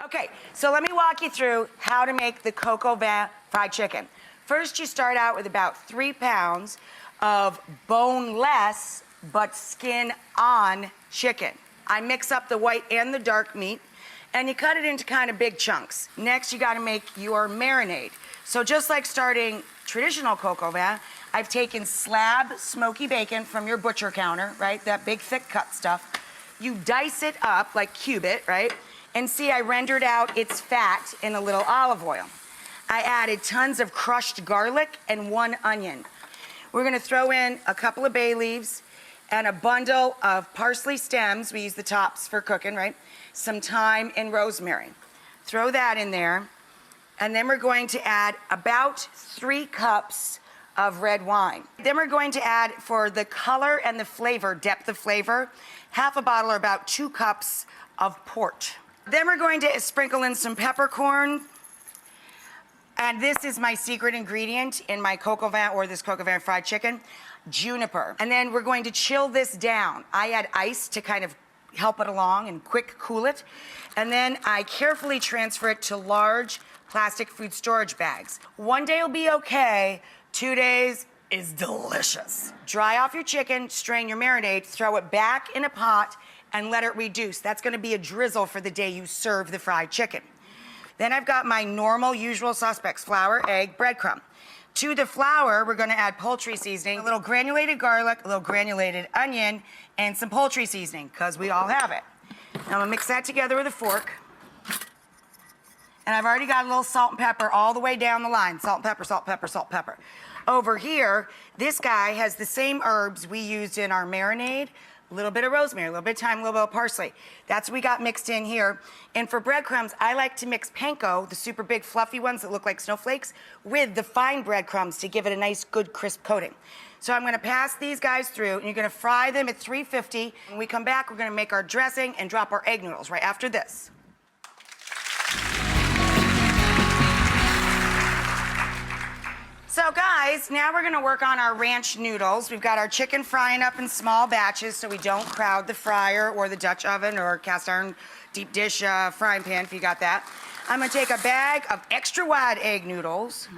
Okay, so let me walk you through how to make the Coq-Au-Vin fried chicken. First, you start out with about 3 pounds of boneless but skin-on chicken. I mix up the white and the dark meat, and you cut it into kind of big chunks. Next, you gotta make your marinade. So just like starting traditional Coq-Au-Vin, I've taken slab smoky bacon from your butcher counter, right? That big thick cut stuff. You dice it up, like cube it, right? And see, I rendered out its fat in a little olive oil. I added tons of crushed garlic and 1 onion. We're gonna throw in a couple of bay leaves and a bundle of parsley stems. We use the tops for cooking, right? Some thyme and rosemary. Throw that in there. And then we're going to add about 3 cups of red wine. Then we're going to add, for the color and the flavor, depth of flavor, half a bottle or about 2 cups of port. Then we're going to sprinkle in some peppercorn. And this is my secret ingredient in my Coq-Au-Vin or this Coq-Au-Vin fried chicken, juniper. And then we're going to chill this down. I add ice to kind of help it along and quick cool it. And then I carefully transfer it to large plastic food storage bags. 1 day will be okay, 2 days is delicious. Dry off your chicken, strain your marinade, throw it back in a pot, and let it reduce. That's gonna be a drizzle for the day you serve the fried chicken. Then I've got my normal, usual suspects, flour, egg, breadcrumb. To the flour, we're gonna add poultry seasoning, a little granulated garlic, a little granulated onion, and some poultry seasoning, because we all have it. Now I'm gonna mix that together with a fork. And I've already got a little salt and pepper all the way down the line. Salt and pepper, salt, pepper, salt, pepper. Over here, this guy has the same herbs we used in our marinade. A little bit of rosemary, a little bit of thyme, a little bit of parsley. That's what we got mixed in here. And for breadcrumbs, I like to mix panko, the super big fluffy ones that look like snowflakes, with the fine breadcrumbs to give it a nice, good, crisp coating. So I'm gonna pass these guys through, and you're gonna fry them at 350. When we come back, we're gonna make our dressing and drop our egg noodles right after this. So guys, now we're gonna work on our ranch noodles. We've got our chicken frying up in small batches so we don't crowd the fryer or the Dutch oven or cast iron deep dish frying pan if you got that. I'm gonna take a bag of extra wide egg noodles,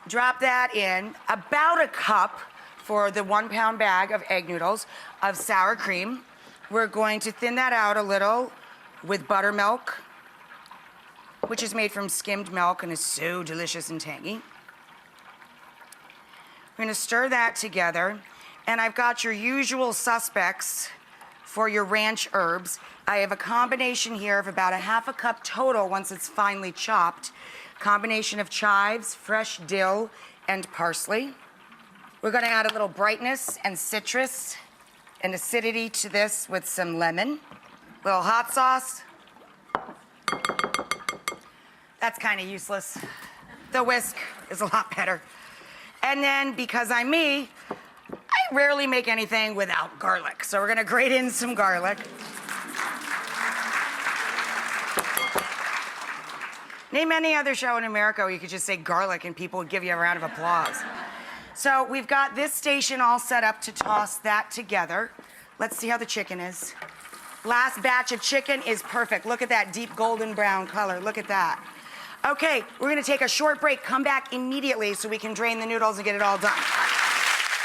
drop that in, about a cup for the 1 pound bag of egg noodles of sour cream. We're going to thin that out a little with buttermilk, which is made from skimmed milk and is so delicious and tangy. We're gonna stir that together, and I've got your usual suspects for your ranch herbs. I have a combination here of about a half a cup total once it's finely chopped. Combination of chives, fresh dill, and parsley. We're gonna add a little brightness and citrus and acidity to this with some lemon. Little hot sauce. That's kind of useless. The whisk is a lot better. And then, because I'm me, I rarely make anything without garlic. So we're gonna grate in some garlic. Name any other show in America where you could just say garlic and people would give you a round of applause. So we've got this station all set up to toss that together. Let's see how the chicken is. Last batch of chicken is perfect. Look at that deep golden brown color, look at that. Okay, we're gonna take a short break, come back immediately so we can drain the noodles and get it all done.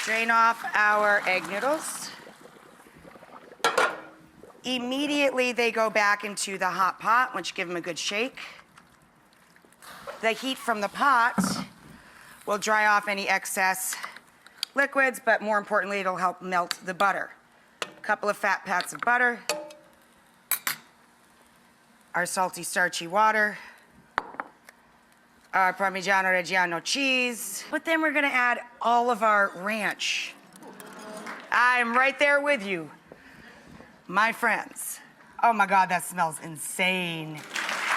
Drain off our egg noodles. Immediately they go back into the hot pot, once you give them a good shake. The heat from the pot will dry off any excess liquids, but more importantly, it'll help melt the butter. A couple of fat pats of butter. Our salty, starchy water. Our Parmigiano Reggiano cheese. But then we're gonna add all of our ranch. I'm right there with you, my friends. Oh my God, that smells insane.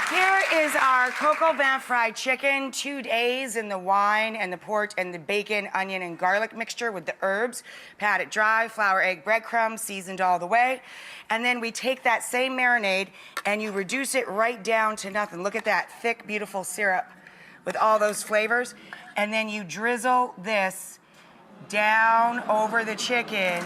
Here is our Coq-Au-Vin fried chicken, 2 days in the wine and the port and the bacon, onion, and garlic mixture with the herbs. Pat it dry, flour, egg, breadcrumbs, seasoned all the way. And then we take that same marinade and you reduce it right down to nothing. Look at that thick, beautiful syrup with all those flavors. And then you drizzle this down over the chicken.